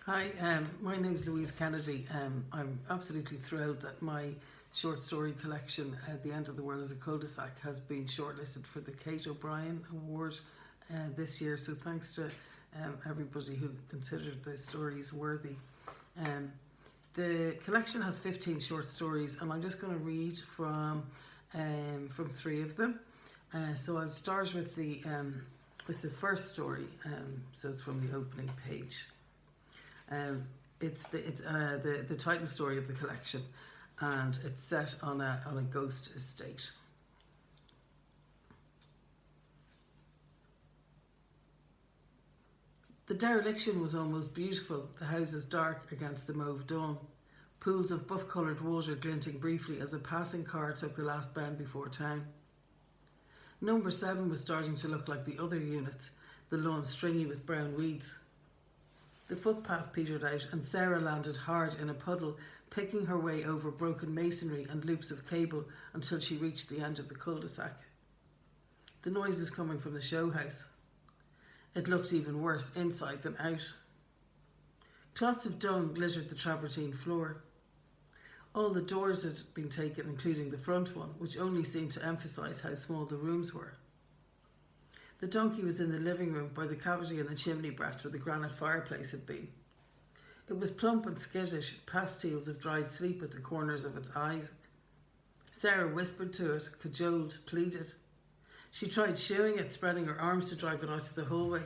Hi, my name is Louise Kennedy. I'm absolutely thrilled that my short story collection, The End of the World as a Cul de Sac, has been shortlisted for the Kate O'Brien Award this year. So thanks to everybody who considered the stories worthy. The collection has 15 short stories, and I'm just going to read from three of them. So I'll start with the first story. So it's from the opening page. It's the title story of the collection, and it's set on a ghost estate. The dereliction was almost beautiful, the houses dark against the mauve dawn, pools of buff-coloured water glinting briefly as a passing car took the last bend before town. Number 7 was starting to look like the other units, the lawn stringy with brown weeds. The footpath petered out and Sarah landed hard in a puddle, picking her way over broken masonry and loops of cable until she reached the end of the cul-de-sac. The noise was coming from the show house. It looked even worse inside than out. Clots of dung littered the travertine floor. All the doors had been taken, including the front one, which only seemed to emphasise how small the rooms were. The donkey was in the living room by the cavity in the chimney breast where the granite fireplace had been. It was plump and skittish, pastiles of dried sleep at the corners of its eyes. Sarah whispered to it, cajoled, pleaded. She tried shooing it, spreading her arms to drive it out to the hallway.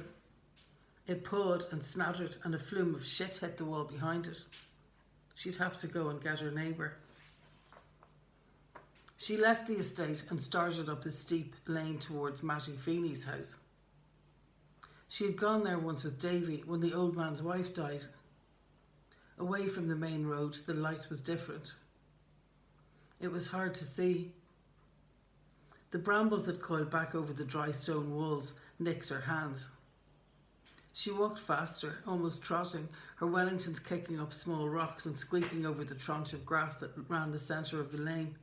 It pawed and snattered, and a flume of shit hit the wall behind it. She'd have to go and get her neighbour. She left the estate and started up the steep lane towards Matty Feeney's house. She had gone there once with Davy when the old man's wife died. Away from the main road, the light was different. It was hard to see. The brambles that coiled back over the dry stone walls nicked her hands. She walked faster, almost trotting, her Wellingtons kicking up small rocks and squeaking over the tranche of grass that ran the centre of the lane.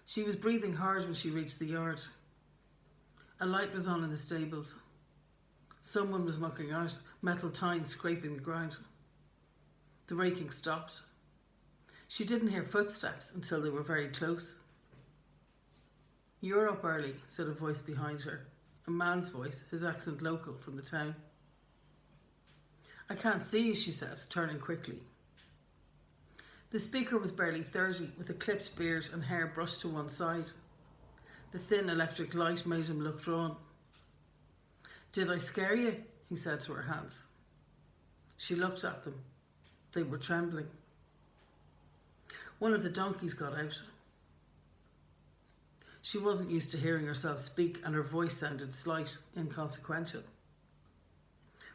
She was breathing hard when she reached the yard. A light was on in the stables. Someone was mucking out, metal tines scraping the ground. The raking stopped. She didn't hear footsteps until they were very close. "You're up early," said a voice behind her, a man's voice, his accent local from the town. "I can't see you," she said, turning quickly. The speaker was barely 30, with a clipped beard and hair brushed to one side. The thin electric light made him look drawn. "Did I scare you?" he said to her hands. She looked at them. They were trembling. One of the donkeys got out. She wasn't used to hearing herself speak, and her voice sounded slight, inconsequential.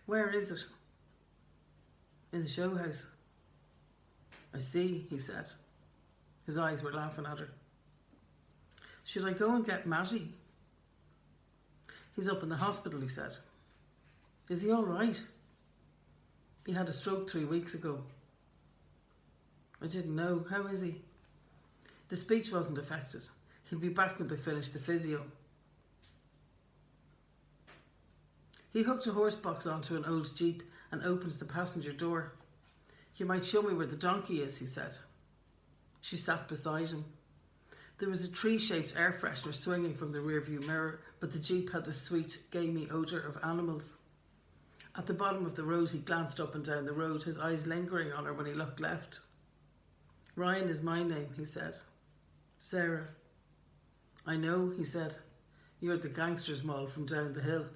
"Where is it?" "In the show house." "I see," he said. His eyes were laughing at her. "Should I go and get Matty?" "He's up in the hospital," he said. "Is he all right?" "He had a stroke 3 weeks ago." "I didn't know. How is he?" The speech wasn't affected. He'd be back when they finished the physio. He hooked a horse box onto an old jeep and opened the passenger door. "You might show me where the donkey is," he said. She sat beside him. There was a tree-shaped air freshener swinging from the rearview mirror, but the jeep had the sweet, gamey odour of animals. At the bottom of the road, he glanced up and down the road, his eyes lingering on her when he looked left. "Ryan is my name," he said. "Sarah." "I know," he said. "You're the gangsters' moll from down the hill."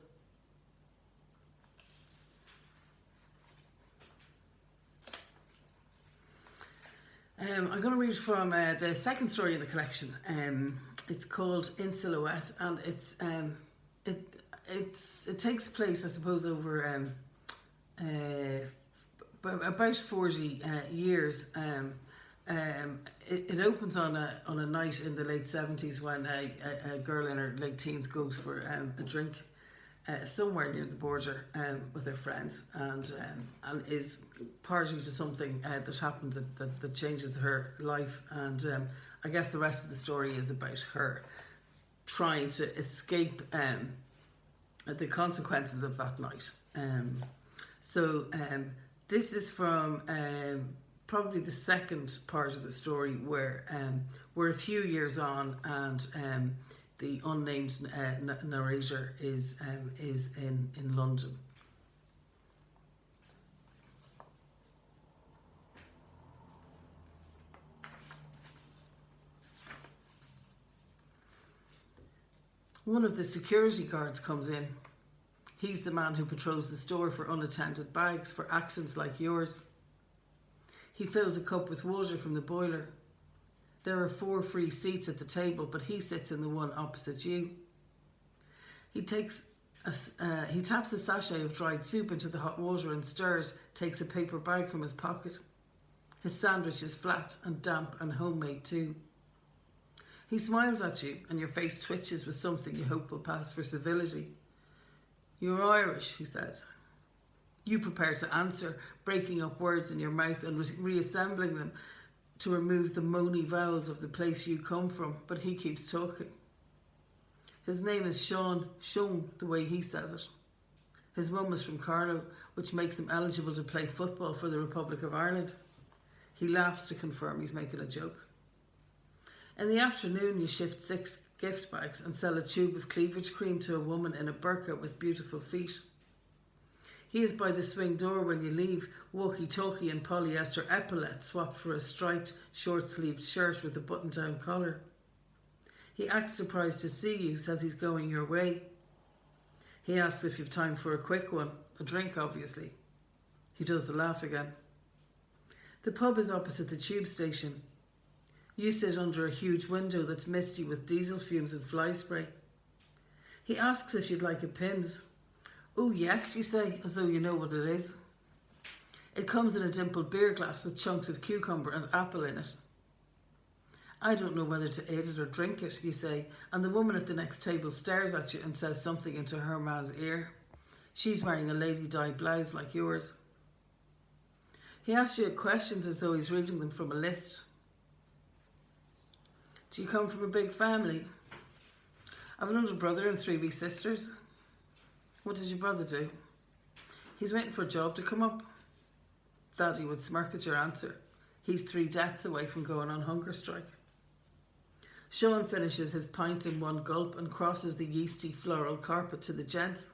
I'm going to read from the second story in the collection. It's called In Silhouette, and it takes place, I suppose, over about 40 years. It opens on a night in the late 70s when a girl in her late teens goes for a drink somewhere near the border with her friends, and is party to something that happens that changes her life. And I guess the rest of the story is about her trying to escape the consequences of that night. So this is from probably the second part of the story, where we're a few years on, and the unnamed narrator is in London. One of the security guards comes in. He's the man who patrols the store for unattended bags for accents like yours. He fills a cup with water from the boiler. There are 4 free seats at the table, but he sits in the one opposite you. He taps a sachet of dried soup into the hot water and stirs, takes a paper bag from his pocket. His sandwich is flat and damp and homemade too. He smiles at you and your face twitches with something you hope will pass for civility. "You're Irish," he says. You prepare to answer, breaking up words in your mouth and reassembling them to remove the moany vowels of the place you come from, but he keeps talking. His name is Sean, the way he says it. His mum is from Carlow, which makes him eligible to play football for the Republic of Ireland. He laughs to confirm he's making a joke. In the afternoon, you shift 6 gift bags and sell a tube of cleavage cream to a woman in a burqa with beautiful feet. He is by the swing door when you leave, walkie-talkie and polyester epaulette swapped for a striped, short-sleeved shirt with a button-down collar. He acts surprised to see you, says he's going your way. He asks if you've time for a quick one, a drink obviously. He does the laugh again. The pub is opposite the tube station. You sit under a huge window that's misty with diesel fumes and fly spray. He asks if you'd like a Pimm's. "Oh yes," you say, as though you know what it is. It comes in a dimpled beer glass with chunks of cucumber and apple in it. "I don't know whether to eat it or drink it," you say, and the woman at the next table stares at you and says something into her man's ear. She's wearing a lady-dyed blouse like yours. He asks you questions as though he's reading them from a list. "Do you come from a big family?" "I've an older brother and 3 wee sisters." "What does your brother do?" "He's waiting for a job to come up." Daddy would smirk at your answer. He's 3 deaths away from going on hunger strike. Sean finishes his pint in one gulp and crosses the yeasty floral carpet to the gents.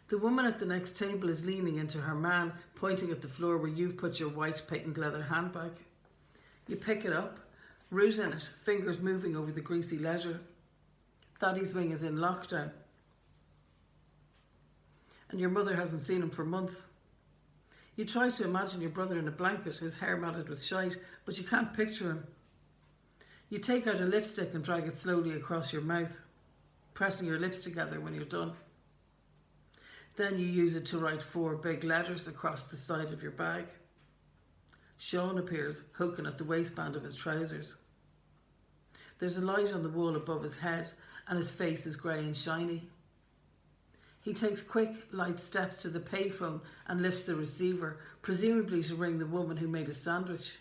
The woman at the next table is leaning into her man, pointing at the floor where you've put your white patent leather handbag. You pick it up, root in it, fingers moving over the greasy leisure. Daddy's wing is in lockdown. And your mother hasn't seen him for months. You try to imagine your brother in a blanket, his hair matted with shite, but you can't picture him. You take out a lipstick and drag it slowly across your mouth, pressing your lips together when you're done. Then you use it to write 4 big letters across the side of your bag. Sean appears, hooking at the waistband of his trousers. There's a light on the wall above his head, and his face is grey and shiny. He takes quick, light steps to the payphone and lifts the receiver, presumably to ring the woman who made a sandwich.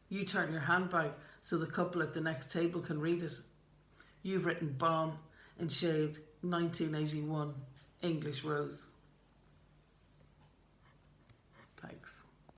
You turn your handbag so the couple at the next table can read it. You've written bomb in shade 1981, English rose.